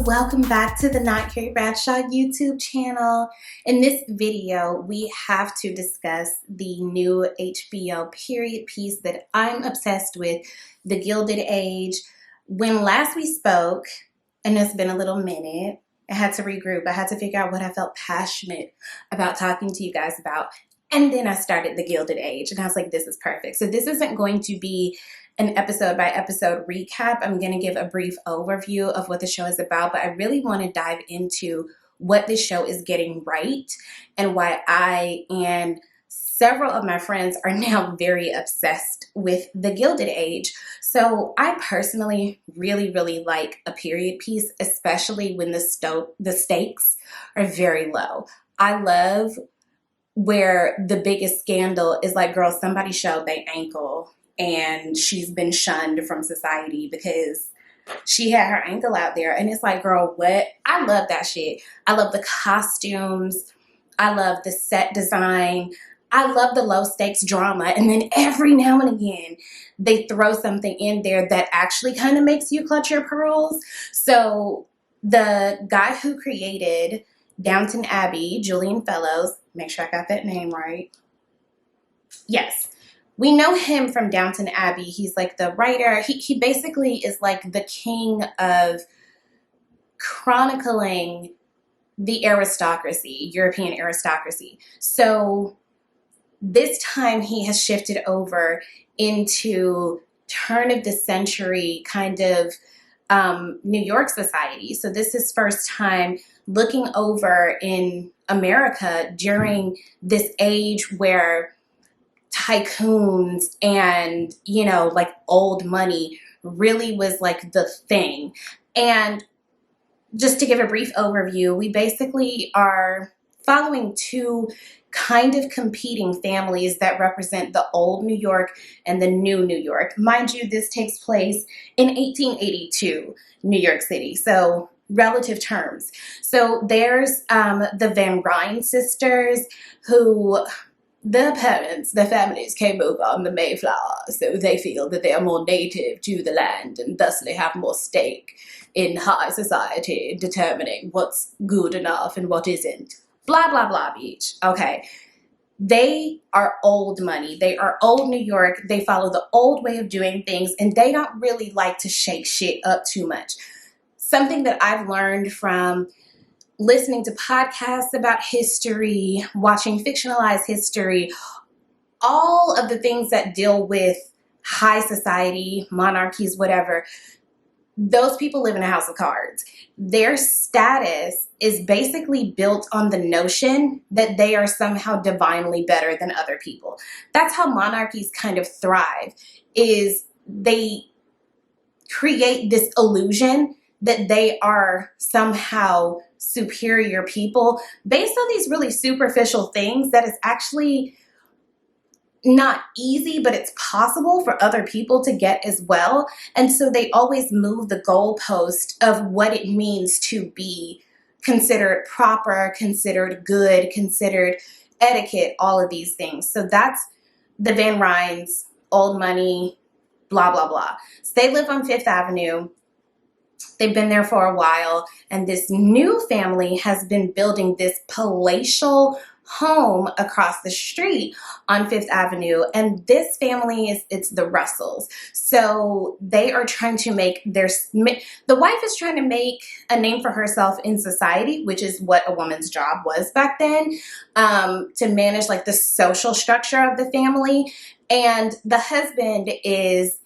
welcome back to the Not Carrie Bradshaw YouTube channel. In this video, we have to discuss the new HBO period piece that I'm obsessed with, The Gilded Age. When last we spoke, and it's been a little minute, I had to regroup. I had to figure out what I felt passionate about talking to you guys about. And then I started The Gilded Age, and I was like, this is perfect. So this isn't going to be an episode by episode recap. I'm going to give a brief overview of what the show is about, but I really want to dive into what the show is getting right and why I and several of my friends are now very obsessed with The Gilded Age. So I personally really like a period piece, especially when the stakes are very low. I love where the biggest scandal is like, girl, somebody showed their ankle and she's been shunned from society because she had her ankle out there. And it's like, girl, what? I love that shit. I love the costumes. I love the set design. I love the low stakes drama. And then every now and again, they throw something in there that actually kind of makes you clutch your pearls. So the guy who created Downton Abbey, Julian Fellows, make sure I got that name right. Yes. We know him from Downton Abbey. He's like the writer. He basically is like the king of chronicling the aristocracy, European aristocracy. So this time he has shifted over into turn of the century kind of New York society. So this is first time looking over in America during this age where tycoons and, you know, like old money really was like the thing. And just to give a brief overview, we basically are following two kind of competing families that represent the old New York and the new New York. Mind you, this takes place in 1882, New York City. So relative terms. So there's the Van Ryn sisters who the families came over on the Mayflower, so they feel that they are more native to the land and thusly have more stake in high society, determining what's good enough and what isn't. Blah, blah, blah, beach. Okay. They are old money. They are old New York. They follow the old way of doing things, and they don't really like to shake shit up too much. Something that I've learned from listening to podcasts about history, watching fictionalized history, all of the things that deal with high society, monarchies, whatever, those people live in a house of cards. Their status is basically built on the notion that they are somehow divinely better than other people. That's how monarchies kind of thrive, is they create this illusion that they are somehow superior people based on these really superficial things that is actually not easy, but it's possible for other people to get as well. And so they always move the goalpost of what it means to be considered proper, considered good, considered etiquette, all of these things. So that's the Van Ryns, old money, blah, blah, blah. So they live on Fifth Avenue. They've been there for a while, and this new family has been building this palatial home across the street on Fifth Avenue. And this family it's the Russells. So they are trying to make the wife is trying to make a name for herself in society, which is what a woman's job was back then, to manage like the social structure of the family. And the husband is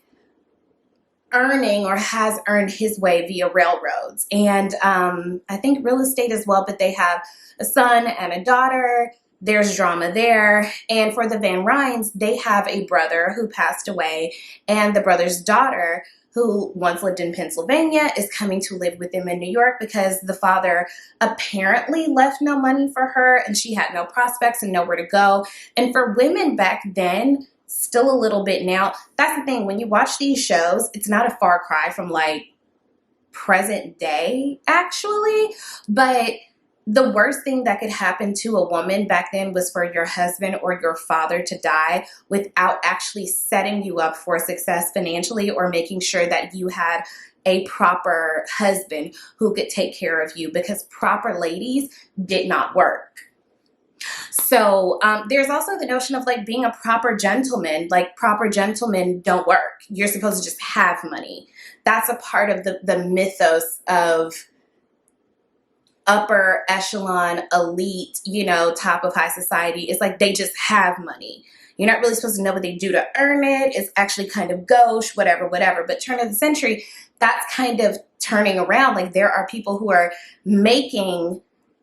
earning or has earned his way via railroads and I think real estate as well, but they have a son and a daughter. There's drama there. And for the Van Ryns, they have a brother who passed away, and the brother's daughter, who once lived in Pennsylvania, is coming to live with them in New York because the father apparently left no money for her and she had no prospects and nowhere to go. And for women back then, still a little bit now. That's the thing. When you watch these shows, it's not a far cry from like present day, actually. But the worst thing that could happen to a woman back then was for your husband or your father to die without actually setting you up for success financially or making sure that you had a proper husband who could take care of you, because proper ladies did not work. So there's also the notion of like being a proper gentleman. Like, proper gentlemen don't work. You're supposed to just have money. That's a part of the mythos of upper echelon, elite, you know, top of high society. It's like they just have money. You're not really supposed to know what they do to earn it. It's actually kind of gauche, whatever, whatever. But turn of the century, that's kind of turning around. Like, there are people who are making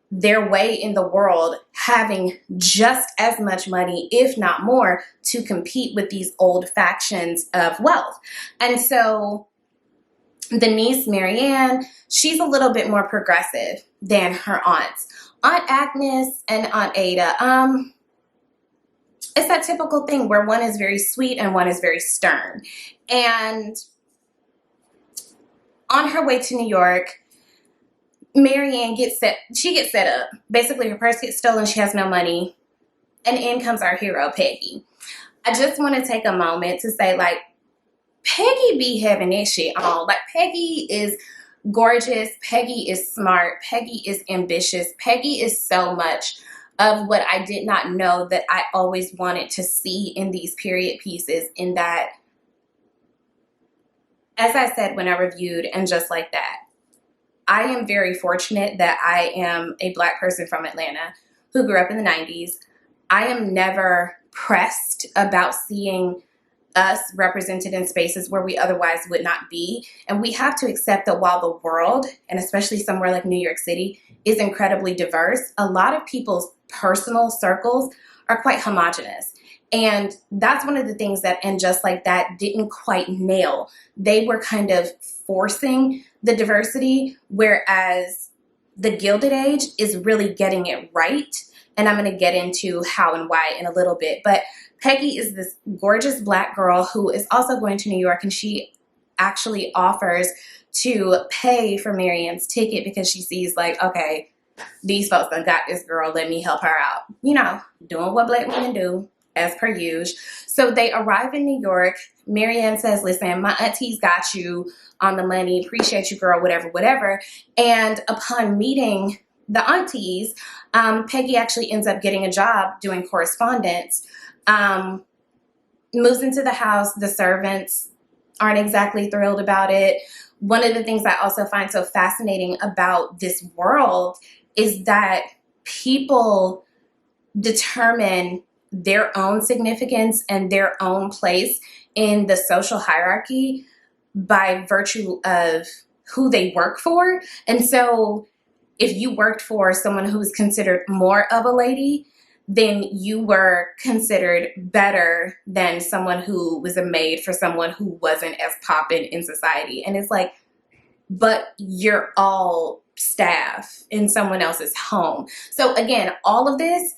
their way in the world, having just as much money, if not more, to compete with these old factions of wealth. And so the niece, Marianne, she's a little bit more progressive than her aunts. Aunt Agnes and Aunt Ada, it's that typical thing where one is very sweet and one is very stern. And on her way to New York, Marianne gets set up. Basically, her purse gets stolen. She has no money. And in comes our hero, Peggy. I just want to take a moment to say, like, Peggy be having this shit on. Like, Peggy is gorgeous. Peggy is smart. Peggy is ambitious. Peggy is so much of what I did not know that I always wanted to see in these period pieces, in that, as I said when I reviewed And Just Like That, I am very fortunate that I am a Black person from Atlanta who grew up in the 90s. I am never pressed about seeing us represented in spaces where we otherwise would not be. And we have to accept that while the world, and especially somewhere like New York City, is incredibly diverse, a lot of people's personal circles are quite homogenous. And that's one of the things that And Just Like That didn't quite nail. They were kind of forcing the diversity, whereas The Gilded Age is really getting it right. And I'm going to get into how and why in a little bit. But Peggy is this gorgeous Black girl who is also going to New York, and she actually offers to pay for Marianne's ticket because she sees, like, okay, these folks done got this girl, let me help her out. You know, doing what Black women do, as per usual. So they arrive in New York. Marianne says, listen, my auntie's got you on the money. Appreciate you, girl, whatever, whatever. And upon meeting the aunties, Peggy actually ends up getting a job doing correspondence. Moves into the house. The servants aren't exactly thrilled about it. One of the things I also find so fascinating about this world is that people determine their own significance and their own place in the social hierarchy by virtue of who they work for. And so if you worked for someone who's considered more of a lady, then you were considered better than someone who was a maid for someone who wasn't as poppin' in society. And it's like, but you're all staff in someone else's home. So again, all of this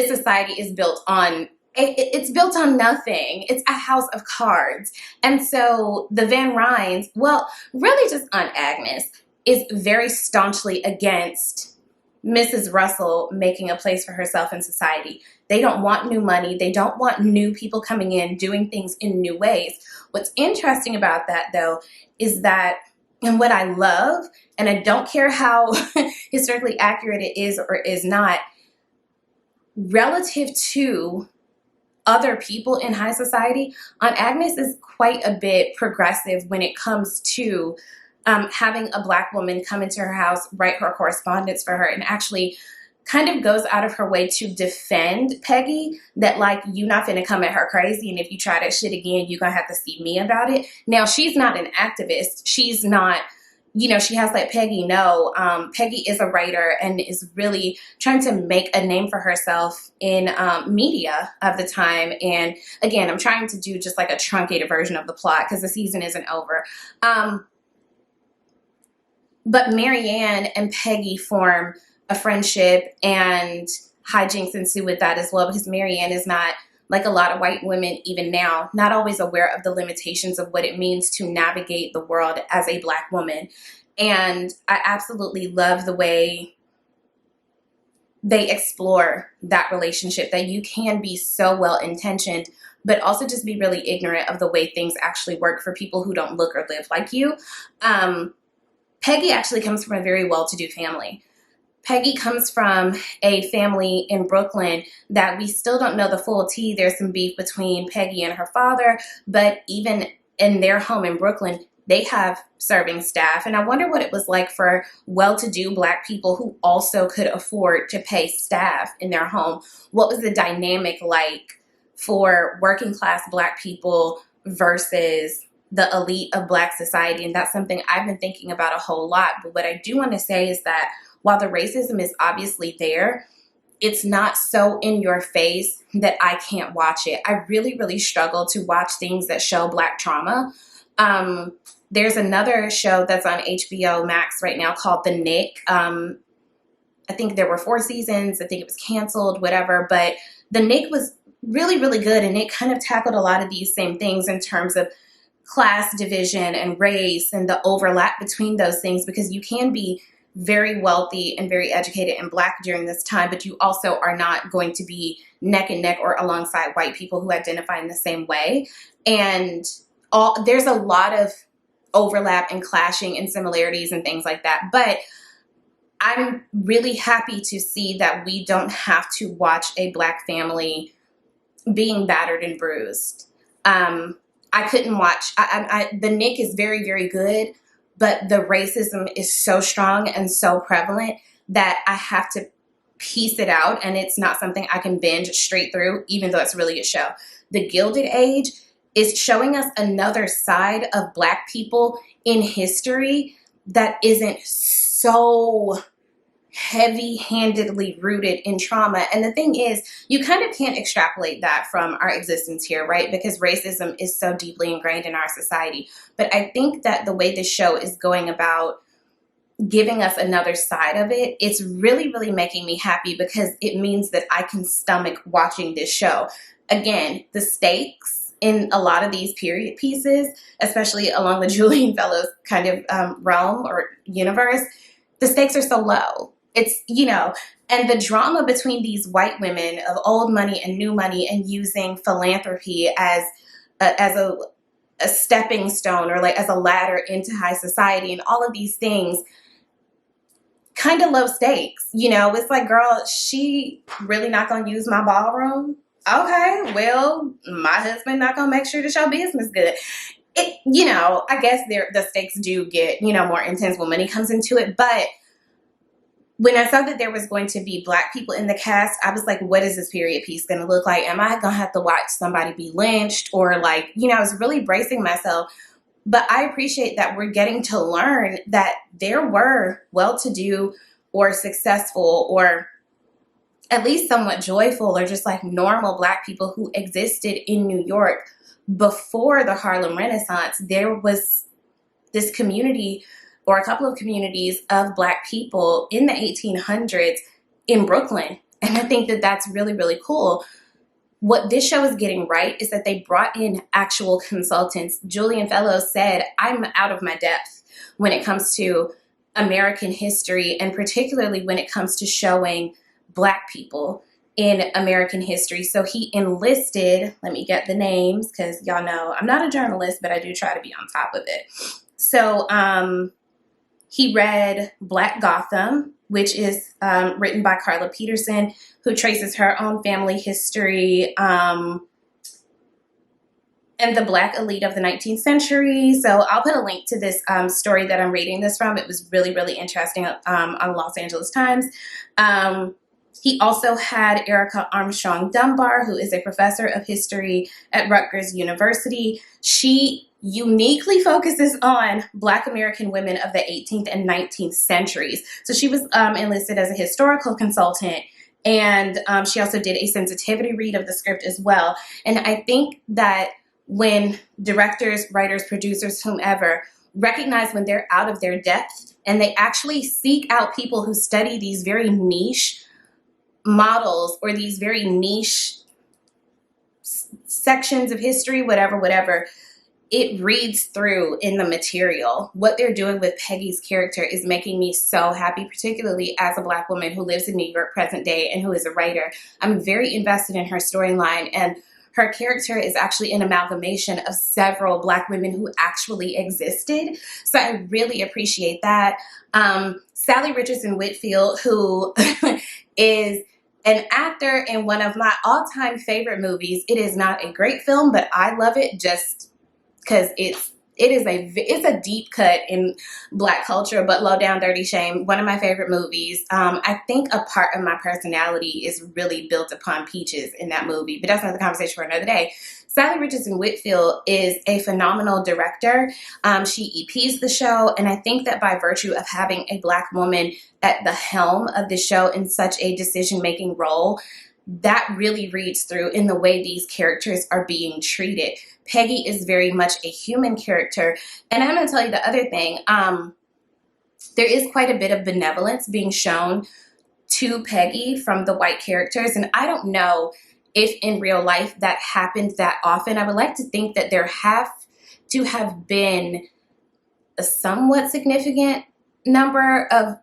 society is built on, it's built on nothing. It's a house of cards. And so the Van Ryns, well, really just Aunt Agnes, is very staunchly against Mrs. Russell making a place for herself in society. They don't want new money. They don't want new people coming in, doing things in new ways. What's interesting about that, though, is that, and what I love, and I don't care how historically accurate it is or is not, relative to other people in high society, Aunt Agnes is quite a bit progressive when it comes to having a Black woman come into her house, write her correspondence for her, and actually kind of goes out of her way to defend Peggy, that, like, you not finna come at her crazy, and if you try that shit again, you're gonna have to see me about it. Now, she's not an activist. She's not, you know, she has let Peggy know. Peggy is a writer and is really trying to make a name for herself in media of the time. And again, I'm trying to do just like a truncated version of the plot because the season isn't over. But Marianne and Peggy form a friendship, and hijinks ensue with that as well, because Marianne is not, like a lot of white women even now, not always aware of the limitations of what it means to navigate the world as a Black woman. And I absolutely love the way they explore that relationship, that you can be so well-intentioned but also just be really ignorant of the way things actually work for people who don't look or live like you. Peggy actually comes from a very well-to-do family. Peggy comes from a family in Brooklyn that we still don't know the full tea. There's some beef between Peggy and her father, but even in their home in Brooklyn, they have serving staff. And I wonder what it was like for well-to-do Black people who also could afford to pay staff in their home. What was the dynamic like for working class Black people versus the elite of Black society? And that's something I've been thinking about a whole lot. But what I do want to say is that while the racism is obviously there, it's not so in your face that I can't watch it. I really, really struggle to watch things that show Black trauma. There's another show that's on HBO Max right now called The Nick. I think there were 4 seasons. I think it was canceled, whatever. But The Nick was really, really good. And it kind of tackled a lot of these same things in terms of class division and race and the overlap between those things, because you can be very wealthy and very educated and Black during this time, but you also are not going to be neck and neck or alongside white people who identify in the same way. And there's a lot of overlap and clashing and similarities and things like that. But I'm really happy to see that we don't have to watch a Black family being battered and bruised. I couldn't watch. The Nick is very, very good, but the racism is so strong and so prevalent that I have to piece it out, and it's not something I can binge straight through, even though it's really a show. The Gilded Age is showing us another side of Black people in history that isn't so heavy-handedly rooted in trauma. And the thing is, you kind of can't extrapolate that from our existence here, right? Because racism is so deeply ingrained in our society. But I think that the way this show is going about giving us another side of it, it's really, really making me happy, because it means that I can stomach watching this show. Again, the stakes in a lot of these period pieces, especially along the Julian Fellows kind of realm or universe, the stakes are so low. It's, and the drama between these white women of old money and new money and using philanthropy as a stepping stone or like as a ladder into high society and all of these things, kind of low stakes. It's like, girl, she really not going to use my ballroom? Okay, well, my husband not going to make sure the show business good. I guess the stakes do get, more intense when money comes into it. But when I saw that there was going to be Black people in the cast, I was like, what is this period piece going to look like? Am I going to have to watch somebody be lynched? Or I was really bracing myself. But I appreciate that we're getting to learn that there were well-to-do or successful or at least somewhat joyful or just like normal Black people who existed in New York before the Harlem Renaissance. There was this community or a couple of communities of Black people in the 1800s in Brooklyn. And I think that that's really, really cool. What this show is getting right is that they brought in actual consultants. Julian Fellows said, I'm out of my depth when it comes to American history, and particularly when it comes to showing Black people in American history. So he enlisted, let me get the names, because y'all know I'm not a journalist, but I do try to be on top of it. So he read Black Gotham, which is written by Carla Peterson, who traces her own family history and the Black elite of the 19th century. So I'll put a link to this story that I'm reading this from. It was really, really interesting on Los Angeles Times. He also had Erica Armstrong Dunbar, who is a professor of history at Rutgers University. She uniquely focuses on Black American women of the 18th and 19th centuries. So she was enlisted as a historical consultant, and she also did a sensitivity read of the script as well. And I think that when directors, writers, producers, whomever, recognize when they're out of their depth and they actually seek out people who study these very niche models or these very niche sections of history, whatever, it reads through in the material. What they're doing with Peggy's character is making me so happy, particularly as a Black woman who lives in New York present day and who is a writer. I'm very invested in her storyline, and her character is actually an amalgamation of several Black women who actually existed. So I really appreciate that. Sally Richardson Whitfield, who is an actor in one of my all-time favorite movies. It is not a great film, but I love it just because it's a deep cut in Black culture. But Low Down Dirty Shame, one of my favorite movies. I think a part of my personality is really built upon Peaches in that movie, but that's another conversation for another day. Sally Richardson Whitfield is a phenomenal director. She EPs the show, and I think that by virtue of having a Black woman at the helm of the show in such a decision-making role, that really reads through in the way these characters are being treated. Peggy is very much a human character. And I'm going to tell you the other thing. There is quite a bit of benevolence being shown to Peggy from the white characters. And I don't know if in real life that happens that often. I would like to think that there have to have been a somewhat significant number of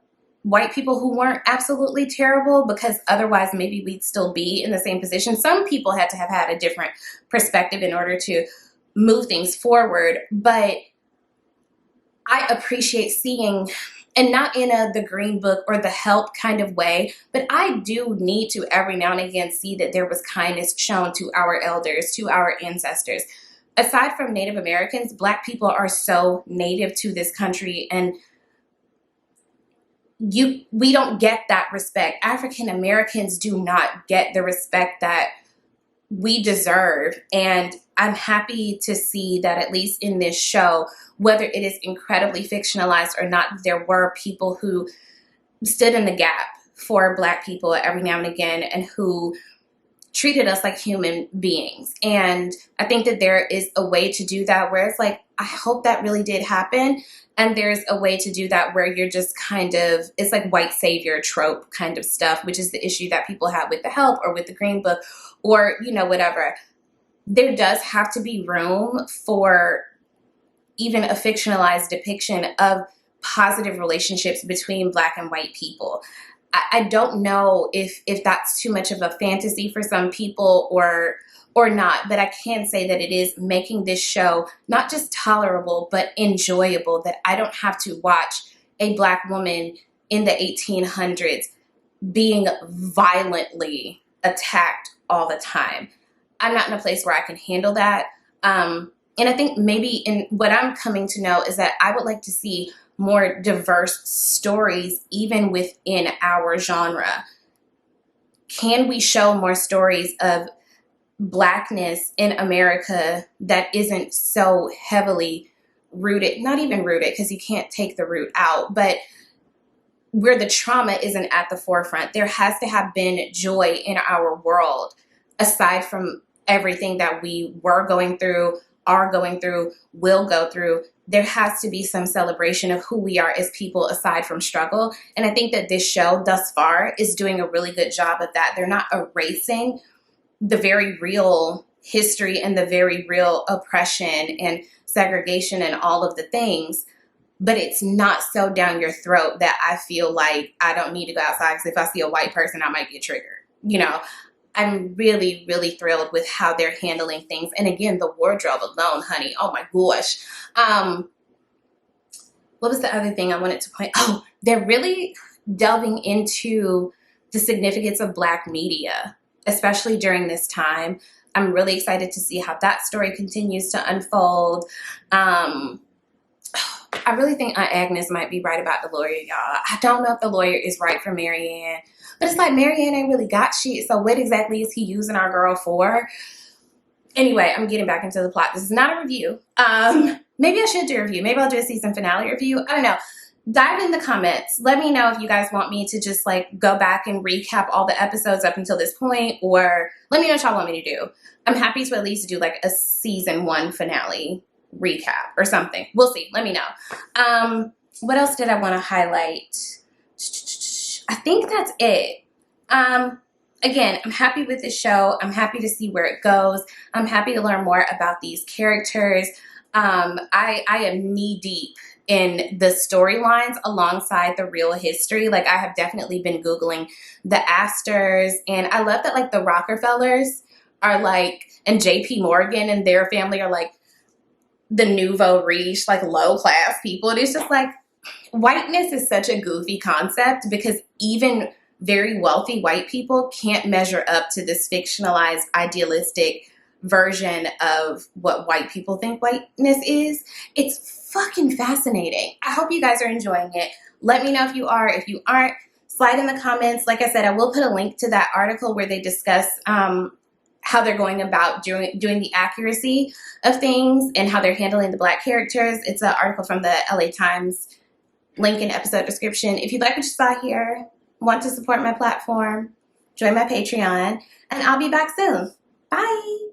white people who weren't absolutely terrible, because otherwise maybe we'd still be in the same position. Some people had to have had a different perspective in order to move things forward. But I appreciate seeing, and not in the Green Book or the Help kind of way, but I do need to every now and again see that there was kindness shown to our elders, to our ancestors. Aside from Native Americans, Black people are so native to this country, and we don't get that respect. African Americans do not get the respect that we deserve. And I'm happy to see that at least in this show, whether it is incredibly fictionalized or not, there were people who stood in the gap for Black people every now and again and who treated us like human beings. And I think that there is a way to do that where it's like, I hope that really did happen. And there's a way to do that where you're just kind of, it's like white savior trope kind of stuff, which is the issue that people have with the Help or with the Green Book or, you know, whatever. There does have to be room for even a fictionalized depiction of positive relationships between Black and white people. I don't know if that's too much of a fantasy for some people or not, but I can say that it is making this show not just tolerable, but enjoyable, that I don't have to watch a Black woman in the 1800s being violently attacked all the time. I'm not in a place where I can handle that. And I think maybe in what I'm coming to know is that I would like to see more diverse stories even within our genre. Can we show more stories of Blackness in America that isn't so heavily rooted, not even rooted because you can't take the root out, but where the trauma isn't at the forefront? There has to have been joy in our world aside from everything that we were going through, are going through, will go through. There has to be some celebration of who we are as people aside from struggle. And I think that this show thus far is doing a really good job of that. They're not erasing the very real history and the very real oppression and segregation and all of the things, but it's not so down your throat that I feel like I don't need to go outside because if I see a white person, I might get triggered. You know, I'm really, really thrilled with how they're handling things. And again, the wardrobe alone, honey, oh my gosh. What was the other thing I wanted to point? Oh, they're really delving into the significance of Black media, especially during this time. I'm really excited to see how that story continues to unfold. I really think Aunt Agnes might be right about the lawyer, y'all. I don't know if the lawyer is right for Marianne, but it's like Marianne ain't really got shit, so what exactly is he using our girl for? Anyway, I'm getting back into the plot. This is not a review. Maybe I should do a review. Maybe I'll do a season finale review. I don't know. Dive in the comments. Let me know if you guys want me to just like go back and recap all the episodes up until this point, or let me know what y'all want me to do. I'm happy to at least do like a season 1 finale recap or something. We'll see. Let me know. What else did I want to highlight? I think that's it. Again, I'm happy with this show. I'm happy to see where it goes. I'm happy to learn more about these characters. I am knee deep in the storylines alongside the real history. Like, I have definitely been Googling the Astors, and I love that like the Rockefellers are like, and JP Morgan and their family are like the nouveau riche, like low class people. And it's just like, whiteness is such a goofy concept because even very wealthy white people can't measure up to this fictionalized, idealistic version of what white people think whiteness is. It's fucking fascinating. I hope you guys are enjoying it. Let me know if you are. If you aren't, slide in the comments. Like I said, I will put a link to that article where they discuss how they're going about doing the accuracy of things and how they're handling the Black characters. It's an article from the LA Times, link in episode description. If you like what you saw here, want to support my platform, join my Patreon, and I'll be back soon. Bye.